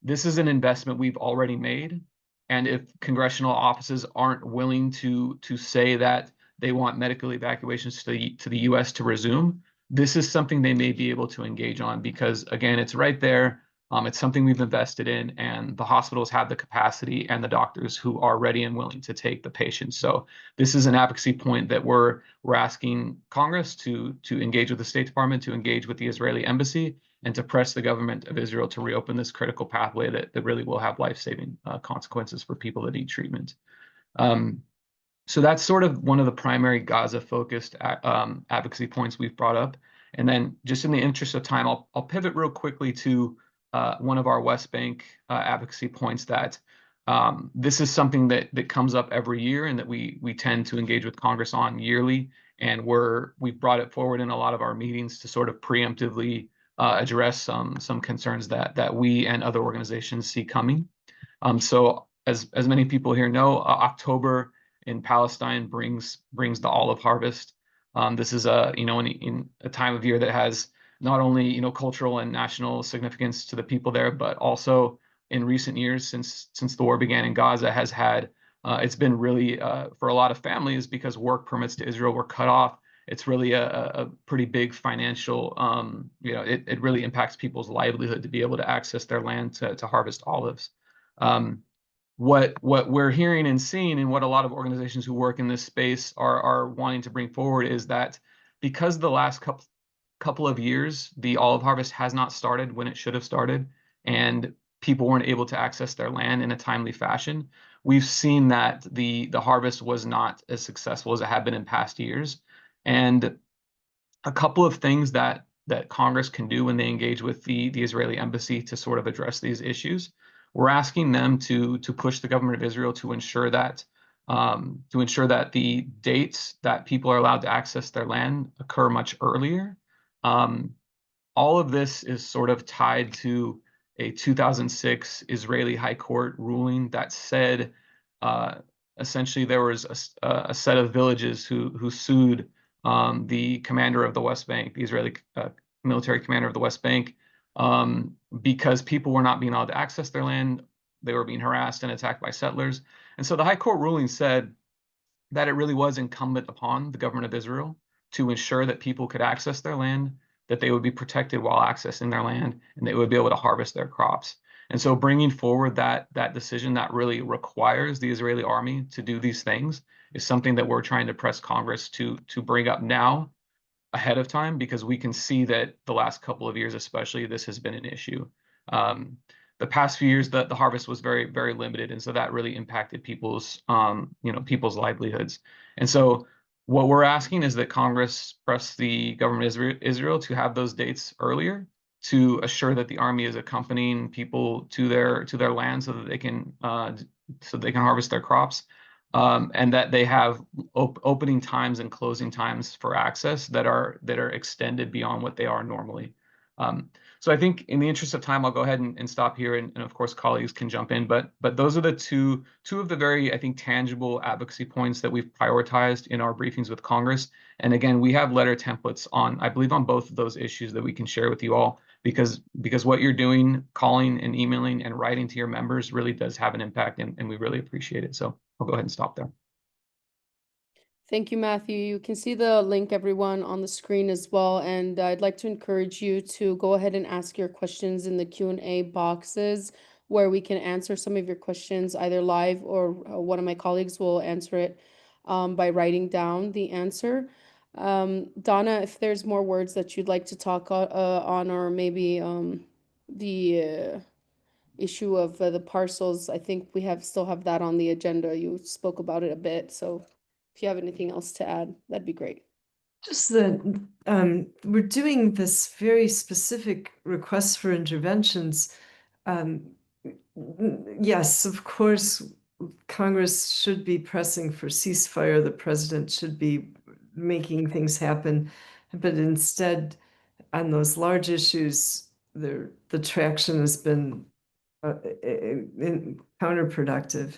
this is an investment we've already made. and if congressional offices aren't willing to say that they want medical evacuations to the U.S. to resume, this is something they may be able to engage on because, again, it's right there. It's something we've invested in, and the hospitals have the capacity and the doctors who are ready and willing to take the patients. So this is an advocacy point that we're asking Congress to engage with the State Department, to engage with the Israeli embassy, and to press the government of Israel to reopen this critical pathway that really will have life-saving consequences for people that need treatment. So that's sort of one of the primary Gaza-focused advocacy points we've brought up. And then just in the interest of time, I'll pivot real quickly to one of our West Bank advocacy points that this is something that comes up every year and that we tend to engage with Congress on yearly. And we've brought it forward in a lot of our meetings to sort of preemptively address some concerns that we and other organizations see coming. So as many people here know, October in Palestine brings the olive harvest. This is in a time of year that has not only cultural and national significance to the people there, but also in recent years since the war began in Gaza has had it's been really for a lot of families, because work permits to Israel were cut off. It's really a pretty big financial it really impacts people's livelihood to be able to access their land to harvest olives. What we're hearing and seeing, and what a lot of organizations who work in this space are wanting to bring forward, is that because the last couple of years the olive harvest has not started when it should have started, and people weren't able to access their land in a timely fashion, we've seen that the harvest was not as successful as it had been in past years. And a couple of things that Congress can do when they engage with the Israeli embassy to sort of address these issues, we're asking them to push the government of Israel to ensure that the dates that people are allowed to access their land occur much earlier. All of this is sort of tied to a 2006 Israeli High Court ruling that said essentially there was a set of villages who sued the commander of the West Bank, the Israeli military commander of the West Bank, because people were not being allowed to access their land. They were being harassed and attacked by settlers. And so the High Court ruling said that it really was incumbent upon the government of Israel to ensure that people could access their land, that they would be protected while accessing their land, and they would be able to harvest their crops. And so bringing forward that decision that really requires the Israeli army to do these things is something that we're trying to press Congress to bring up now ahead of time, because we can see that the last couple of years, especially, this has been an issue. The past few years, the harvest was very, very limited, and so that really impacted people's livelihoods. And so what we're asking is that Congress press the government of Israel to have those dates earlier, to assure that the army is accompanying people to their land so that they can harvest their crops, and that they have opening times and closing times for access that are extended beyond what they are normally. So I think in the interest of time, I'll go ahead and stop here, and of course colleagues can jump in. But those are the two of the very, I think, tangible advocacy points that we've prioritized in our briefings with Congress. And again, we have letter templates I believe on both of those issues that we can share with you all, because what you're doing, calling and emailing and writing to your members, really does have an impact, and we really appreciate it. So I'll go ahead and stop there. Thank you, Matthew. You can see the link, everyone, on the screen as well. And I'd like to encourage you to go ahead and ask your questions in the Q&A boxes, where we can answer some of your questions either live, or one of my colleagues will answer it by writing down the answer. Donna, if there's more words that you'd like to talk on, or maybe the issue of the parcels, I think we still have that on the agenda. You spoke about it a bit, so if you have anything else to add, that'd be great. Just that we're doing this very specific request for interventions. Yes, of course, Congress should be pressing for ceasefire. The president should be making things happen. But instead, on those large issues, the traction has been counterproductive.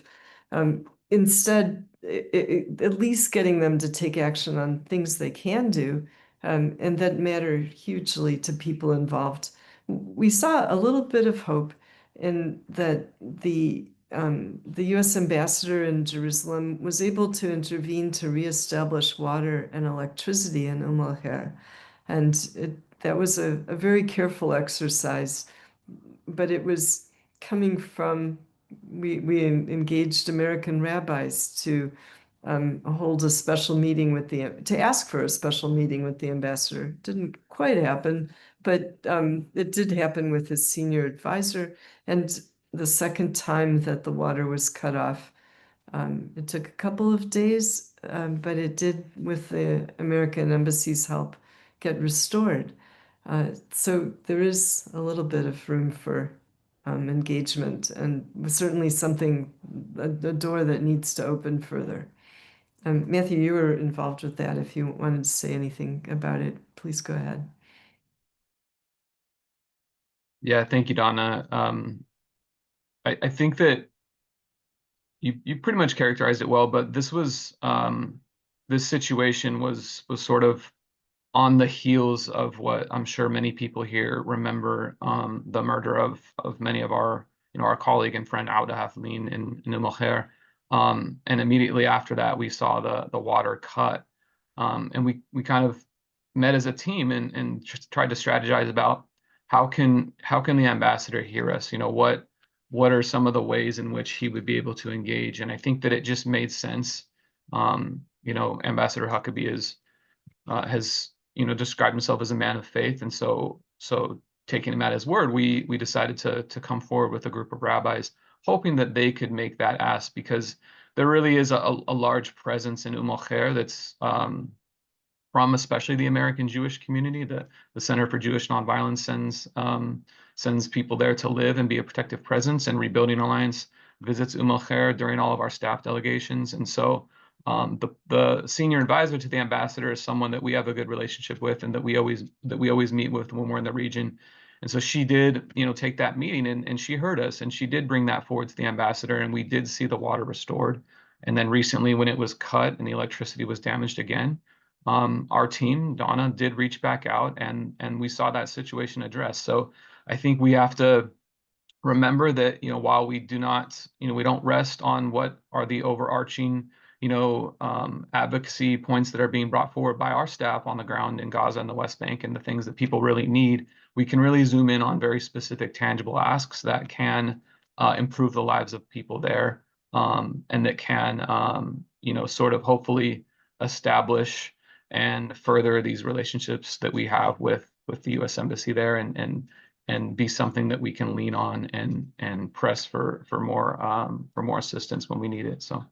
Instead, at least getting them to take action on things they can do, and that matter hugely to people involved. We saw a little bit of hope in that the the U.S. ambassador in Jerusalem was able to intervene to reestablish water and electricity in al-Khair. And that was a very careful exercise, but it was coming from, we engaged American rabbis to hold a special meeting with to ask for a special meeting with the ambassador. Didn't quite happen, but it did happen with his senior advisor. And the second time that the water was cut off, it took a couple of days, but it did, with the American embassy's help, get restored. So there is a little bit of room for engagement, and certainly something, a door that needs to open further. Matthew, you were involved with that. If you wanted to say anything about it, please go ahead. Yeah, thank you, Donna. I think that you pretty much characterized it well, but this was this situation was sort of on the heels of what I'm sure many people here remember, the murder of many of our our colleague and friend Auda Haflin in al-Khair. And immediately after that, we saw the water cut, and we kind of met as a team and tried to strategize about how can the ambassador hear us? What are some of the ways in which he would be able to engage? And I think that it just made sense. Ambassador Huckabee has described himself as a man of faith, and so taking him at his word, we decided to come forward with a group of rabbis, hoping that they could make that ask, because there really is a large presence in al-Khair that's from especially the American Jewish community. The Center for Jewish Nonviolence sends people there to live and be a protective presence, and Rebuilding Alliance visits al-Khair during all of our staff delegations. And so the senior advisor to the ambassador is someone that we have a good relationship with, and that we always meet with when we're in the region. And so she did, take that meeting, and she heard us, and she did bring that forward to the ambassador, and we did see the water restored. And then recently, when it was cut and the electricity was damaged again, our team, Donna, did reach back out, and we saw that situation addressed. So I think we have to remember that, while we do not, we don't rest on what are the overarching advocacy points that are being brought forward by our staff on the ground in Gaza and the West Bank, and the things that people really need. We can really zoom in on very specific, tangible asks that can improve the lives of people there, and that can, sort of hopefully establish and further these relationships that we have with the U.S. Embassy there, and be something that we can lean on and press for more assistance when we need it. So.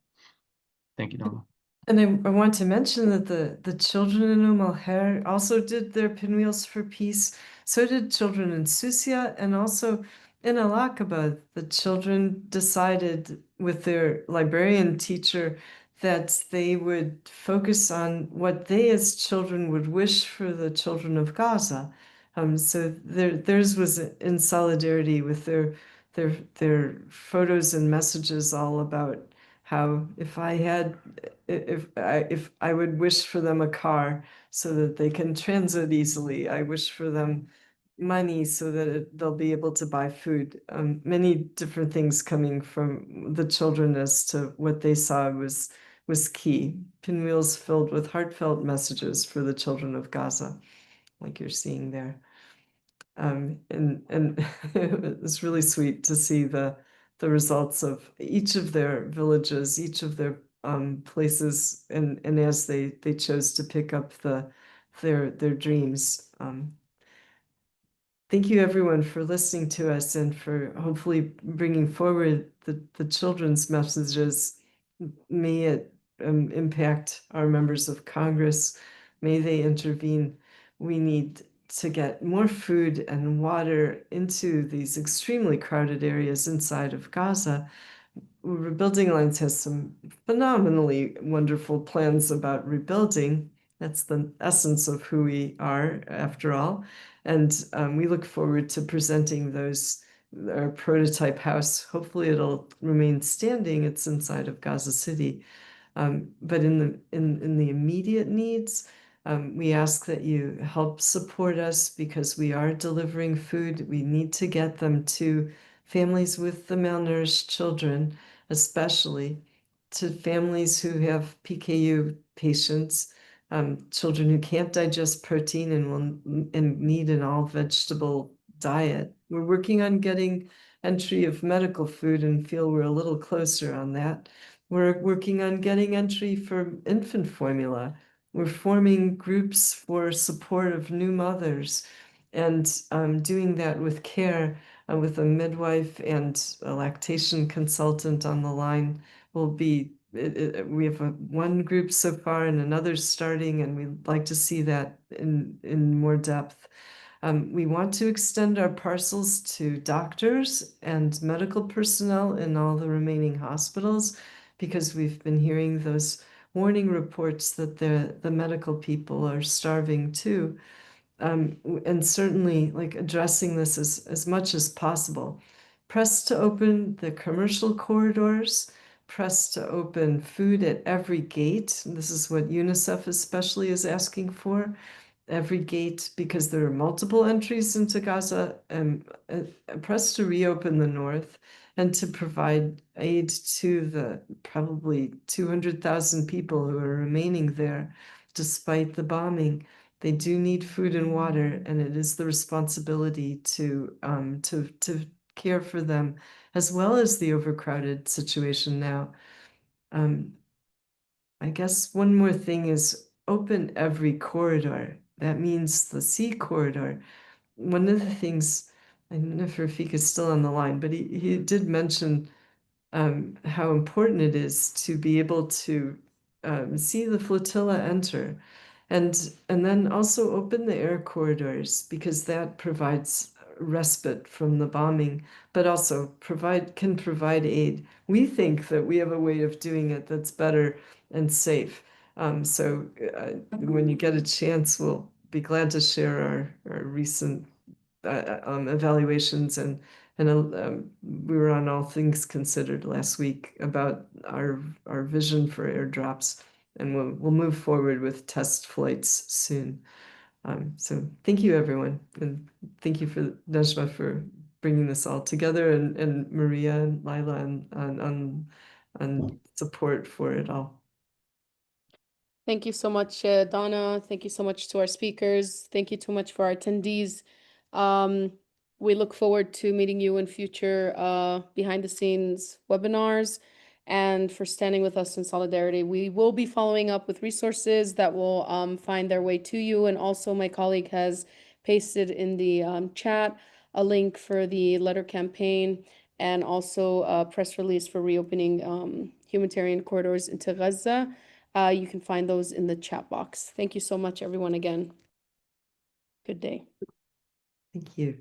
Thank you, Donna. And I want to mention that the children in al-Khair also did their Pinwheels for Peace. So did children in Susia, and also in al-Aqaba. The children decided with their librarian teacher that they would focus on what they as children would wish for the children of Gaza. So theirs was in solidarity with their photos and messages, all about how if I would wish for them a car so that they can transit easily. I wish for them money so that they'll be able to buy food. Many different things coming from the children as to what they saw was key. Pinwheels filled with heartfelt messages for the children of Gaza, like you're seeing there. And it's really sweet to see the results of each of their villages, each of their places, and as they chose to pick up their dreams. Thank you, everyone, for listening to us and for hopefully bringing forward the children's messages. May it impact our members of Congress. May they intervene. We need to get more food and water into these extremely crowded areas inside of Gaza. Rebuilding Alliance has some phenomenally wonderful plans about rebuilding. That's the essence of who we are, after all. And we look forward to presenting our prototype house. Hopefully it'll remain standing. It's inside of Gaza City. But in the immediate needs, we ask that you help support us, because we are delivering food. We need to get them to families with the malnourished children, especially to families who have PKU patients, children who can't digest protein and need an all-vegetable diet. We're working on getting entry of medical food and feel we're a little closer on that. We're working on getting entry for infant formula. We're forming groups for support of new mothers and doing that with care, with a midwife and a lactation consultant on the line. Will be, we have one group so far and another starting, and we'd like to see that in more depth. We want to extend our parcels to doctors and medical personnel in all the remaining hospitals, because we've been hearing those warning reports that the medical people are starving too. And certainly like addressing this as much as possible. Press to open the commercial corridors, press to open food at every gate. This is what UNICEF especially is asking for. Every gate, because there are multiple entries into Gaza, and press to reopen the north and to provide aid to the probably 200,000 people who are remaining there despite the bombing. They do need food and water, and it is the responsibility to care for them, as well as the overcrowded situation now. I guess one more thing is open every corridor. That means the sea corridor. One of the things, I don't know if Rafik is still on the line, but he did mention how important it is to be able to see the flotilla enter, and then also open the air corridors, because that provides respite from the bombing, but also can provide aid. We think that we have a way of doing it that's better and safe. So when you get a chance, we'll be glad to share our recent evaluations, and we were on All Things Considered last week about our vision for airdrops, and we'll move forward with test flights soon. So thank you, everyone, and thank you for Nejmah for bringing this all together, and Maria and Lila on support for it all. Thank you so much, Donna. Thank you so much to our speakers. Thank you so much for our attendees. We look forward to meeting you in future behind the scenes webinars, and for standing with us in solidarity. We will be following up with resources that will find their way to you. And also my colleague has pasted in the chat a link for the letter campaign, and also a press release for reopening humanitarian corridors into Gaza. You can find those in the chat box. Thank you so much, everyone, again. Good day. Thank you.